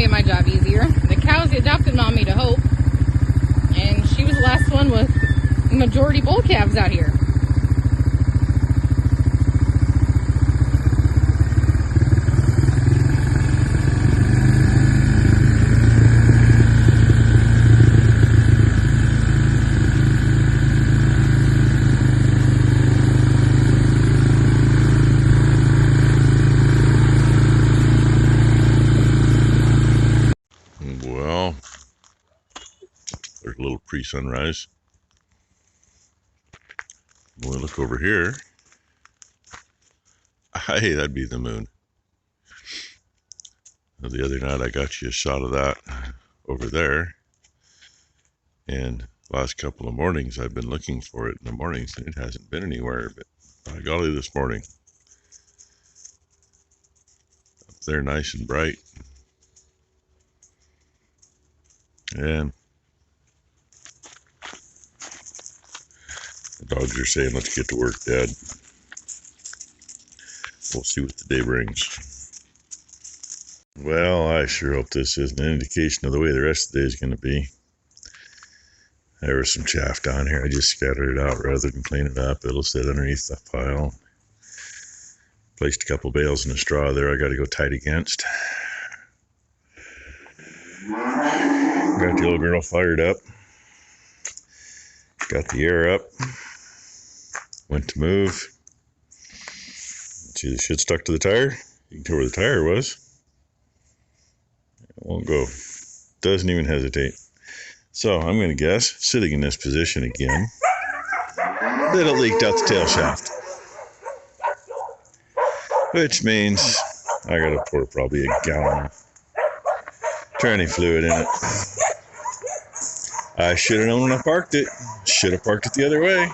made my job easier. The cow's the adopted mommy to Hope, and she was the last one with majority bull calves out here. Well, there's a little pre-sunrise. When we look over here, hey, that'd be the moon. The other night I got you a shot of that over there, and last couple of mornings I've been looking for it in the mornings and it hasn't been anywhere, but by golly, this morning up there nice and bright. And the dogs are saying, let's get to work, Dad. We'll see what the day brings. Well, I sure hope this isn't an indication of the way the rest of the day is going to be. There was some chaff down here. I just scattered it out rather than clean it up. It'll sit underneath the pile. Placed a couple bales in the straw there I got to go tight against. Got the old girl fired up. Got the air up. Went to move. See the shit stuck to the tire? You can tell where the tire was. It won't go. Doesn't even hesitate. So I'm going to guess, sitting in this position again, that it leaked out the tail shaft. Which means I got to pour probably a gallon of tranny fluid in it. I should have known when I parked it. Should have parked it the other way.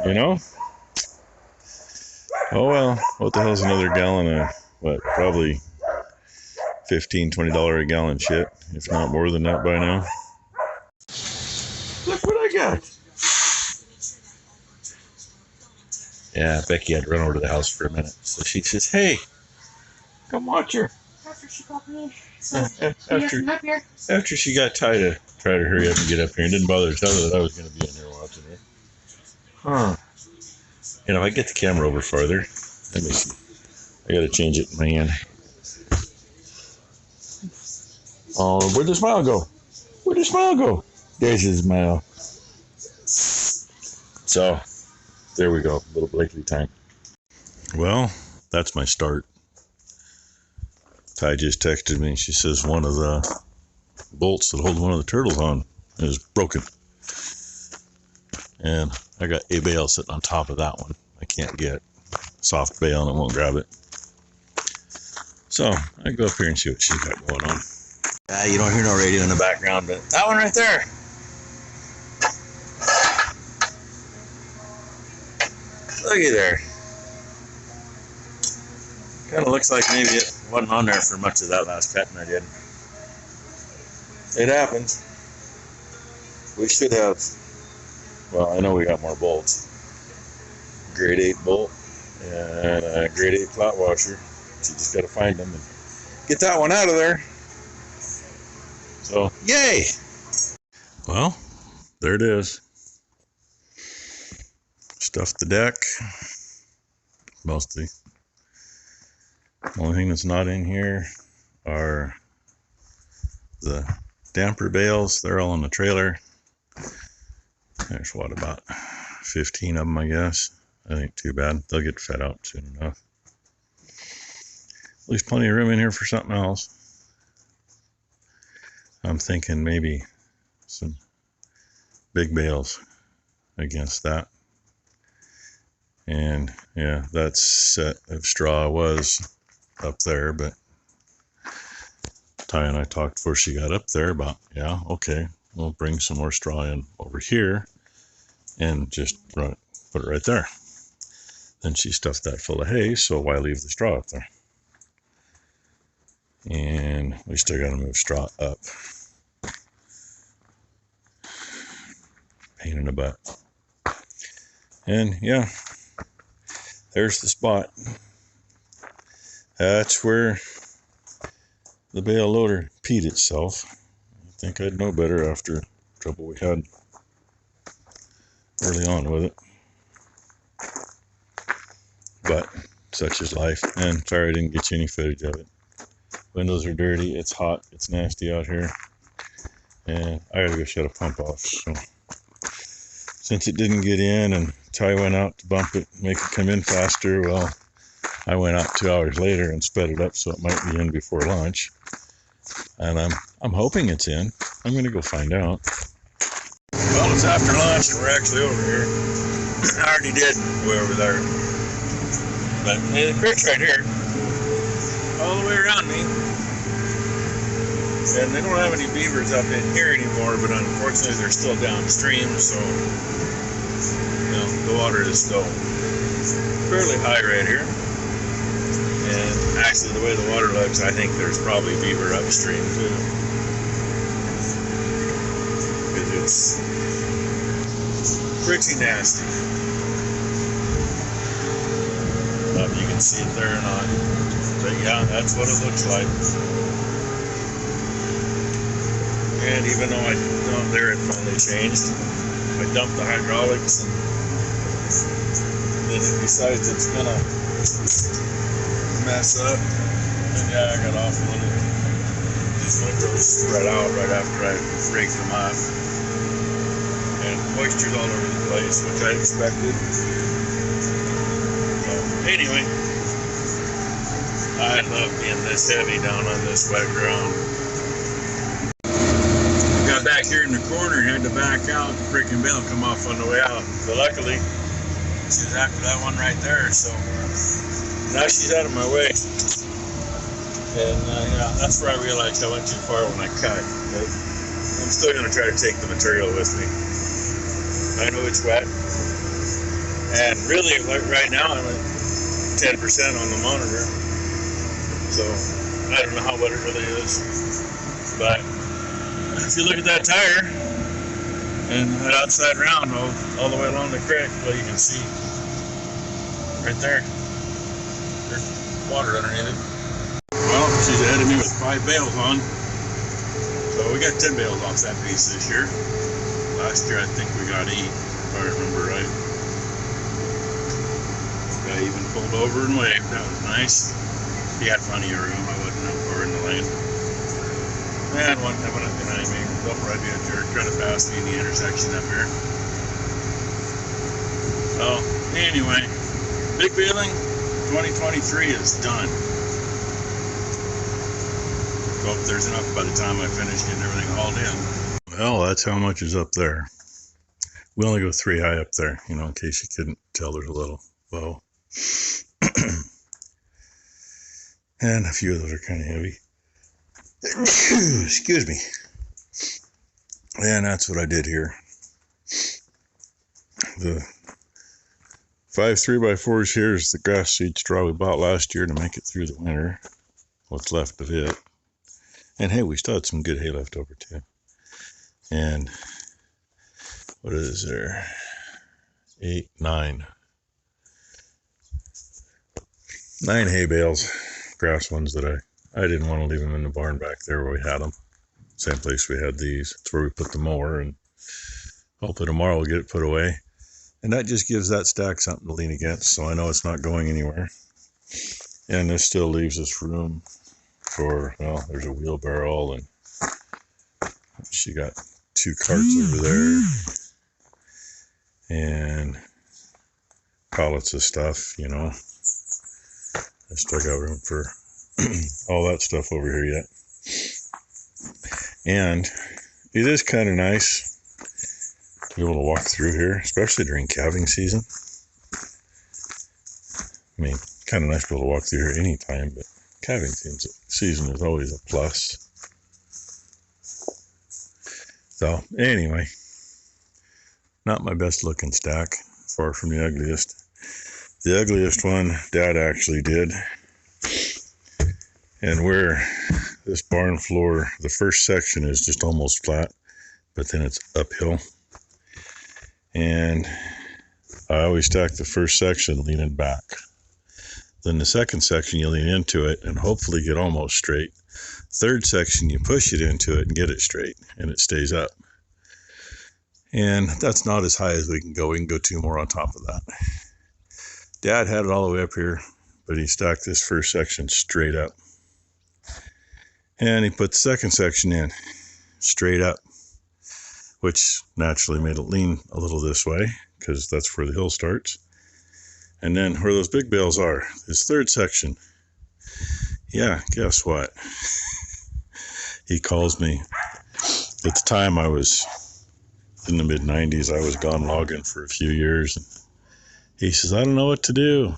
You know? Oh well, what the hell's another gallon of, what, probably $15, $20 a gallon shit, if not more than that by now. Look what I got. Yeah, Becky had to run over to the house for a minute. So she says, hey, come watch her. After she called me. So after she got tired to try to hurry up and get up here and didn't bother to tell her that I was going to be in there watching her. Huh. You know, if I get the camera over farther, let me see. I got to change it in my hand. Oh, where'd the smile go? Where'd the smile go? There's his smile. So, there we go. A little Blakely time. Well, that's my start. Ty just texted me. She says one of the bolts that hold one of the turtles on is broken. And I got a bale sitting on top of that one. I can't get soft bale and it won't grab it. So, I go up here and see what she's got going on. You don't hear no radio in the background, but that one right there. Looky there. Kind of looks like maybe it wasn't on there for much of that last cutting I did. It happens. We should have, well, I know we got more bolts. Grade 8 bolt and a grade 8 flat washer. So you just got to find them and get that one out of there. So, yay! Well, there it is. Stuffed the deck. Mostly. The only thing that's not in here are the damper bales. They're all in the trailer. There's what, about 15 of them, I guess. I think too bad. They'll get fed out soon enough. At least plenty of room in here for something else. I'm thinking maybe some big bales against that. And yeah, that set of straw was up there, but Ty and I talked before she got up there about, yeah, okay, we'll bring some more straw in over here and just put it right there. Then she stuffed that full of hay, so why leave the straw up there? And we still got to move straw up. Pain in the butt. And yeah, there's the spot. That's where the bale loader peed itself. I think I'd know better after the trouble we had early on with it. But such is life. And sorry I didn't get you any footage of it. Windows are dirty, it's hot, it's nasty out here. And I gotta go shut a pump off. So since it didn't get in and Ty went out to bump it, make it come in faster, well, I went out 2 hours later and sped it up so it might be in before lunch. And I'm hoping it's in. I'm gonna go find out. Well, it's after lunch and we're actually over here. I already did way over there. But hey, the creek's right here. All the way around me. And they don't have any beavers up in here anymore, but unfortunately they're still downstream, so you know, the water is still fairly high right here. And actually the way the water looks, I think there's probably beaver upstream too. Because it's pretty nasty. I don't know if you can see it there or not. But yeah, that's what it looks like. And even though there it finally changed, I dumped the hydraulics and then it decides it's gonna mess up. And yeah, I got off one of these windows spread out right after I raked them off. And moisture's all over the place, which I expected. So anyway, I love being this heavy down on this wet ground. Got back here in the corner, had to back out. The freaking bale come off on the way out. But luckily, she was after that one right there, so now she's out of my way. And yeah, that's where I realized I went too far when I cut. But I'm still going to try to take the material with me. I know it's wet. And really, right now, I'm at 10% on the monitor. So I don't know how wet it really is. But if you look at that tire and that outside round all the way along the creek, well, you can see right there, there's water underneath it. Well, she's ahead of me with 5 bales on, so we got 10 bales off that piece this year. Last year I think we got 8, if I remember right. Guy even pulled over and waved. That was nice. He had plenty of room. I wasn't up far in the lane. And one coming up behind me, they'll probably be a jerk trying to pass me in the intersection up here. So, anyway, big baling 2023 is done. Hope there's enough by the time I finish getting everything hauled in. Well, that's how much is up there. We only go 3 high up there, you know, in case you couldn't tell there's a little bow. And a few of those are kind of heavy. Excuse me. And that's what I did here. The 5 3x4s here is the grass seed straw we bought last year to make it through the winter. What's left of it. And hey, we still had some good hay left over too. And what is there? 8, 9. 9 hay bales. Grass ones that I didn't want to leave them in the barn back there where we had them. Same place we had these. It's where we put the mower, and hopefully tomorrow we'll get it put away. And that just gives that stack something to lean against, so I know it's not going anywhere. And this still leaves us room for, well, there's a wheelbarrow, and she got 2 carts over there. And pallets of stuff, you know. I still got room for all that stuff over here yet. And it is kind of nice to be able to walk through here, especially during calving season. I mean, kind of nice to be able to walk through here anytime, but calving season is always a plus. So, anyway, not my best looking stack, far from the ugliest. The ugliest one Dad actually did. And where this barn floor, the first section is just almost flat, but then it's uphill. And I always stack the first section leaning back. Then the second section, you lean into it and hopefully get almost straight. Third section, you push it into it and get it straight, and it stays up. And that's not as high as we can go. We can go 2 more on top of that. Dad had it all the way up here, but he stacked this first section straight up. And he put the second section in straight up, which naturally made it lean a little this way because that's where the hill starts. And then where those big bales are, this third section, yeah, guess what? He calls me. At the time I was in the mid-90s, I was gone logging for a few years. And he says, I don't know what to do.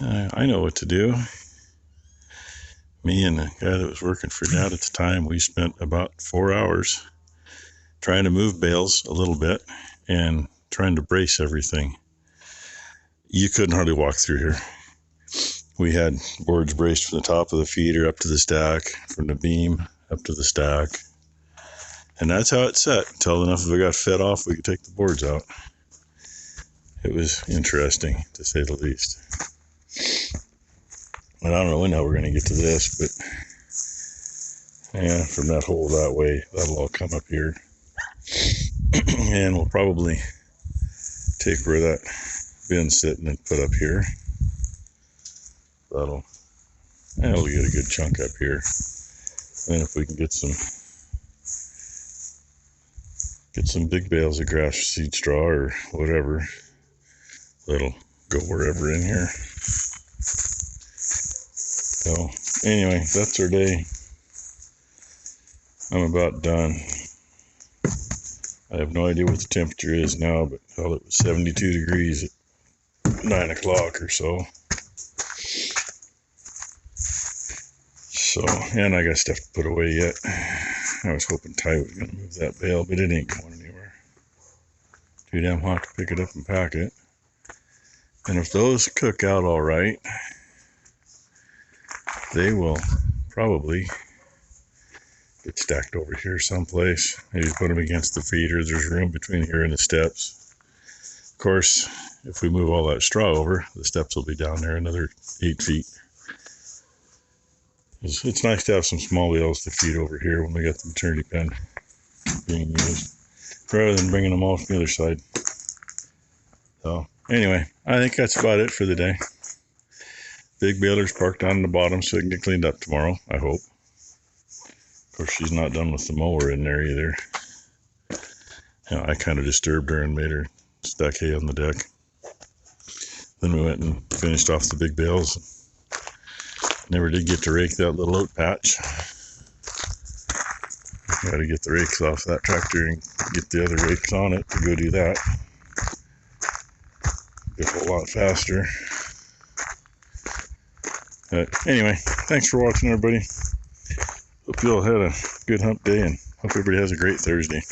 I know what to do. Me and the guy that was working for Dad at the time, we spent about 4 hours trying to move bales a little bit and trying to brace everything. You couldn't hardly walk through here. We had boards braced from the top of the feeder up to the stack, from the beam up to the stack. And that's how it set. Until enough of it got fed off, we could take the boards out. It was interesting, to say the least. And I don't know when we're going to get to this, but yeah, from that hole that way, that'll all come up here. And we'll probably take where that bin's sitting and put up here. We'll get a good chunk up here. And if we can get some big bales of grass seed straw or whatever, that'll go wherever in here. So anyway, that's our day. I'm about done. I have no idea what the temperature is now, but hell, it was 72 degrees at 9 o'clock or so. So, and I got stuff to put away yet. I was hoping Ty was going to move that bale, but it ain't going anywhere. Too damn hot to pick it up and pack it. And if those cook out all right, they will probably get stacked over here someplace. Maybe put them against the feeder. There's room between here and the steps. Of course, if we move all that straw over, the steps will be down there another 8 feet. It's nice to have some small bales to feed over here when we got the maternity pen being used, rather than bringing them all from the other side. So anyway, I think that's about it for the day. Big baler's parked down in the bottom so it can get cleaned up tomorrow, I hope. Of course, she's not done with the mower in there either. I kind of disturbed her and made her stack hay on the deck. Then we went and finished off the big bales. Never did get to rake that little oat patch. Got to get the rakes off that tractor and get the other rakes on it to go do that. Be a whole lot faster. But anyway, thanks for watching, everybody. Hope you all had a good hump day and hope everybody has a great Thursday.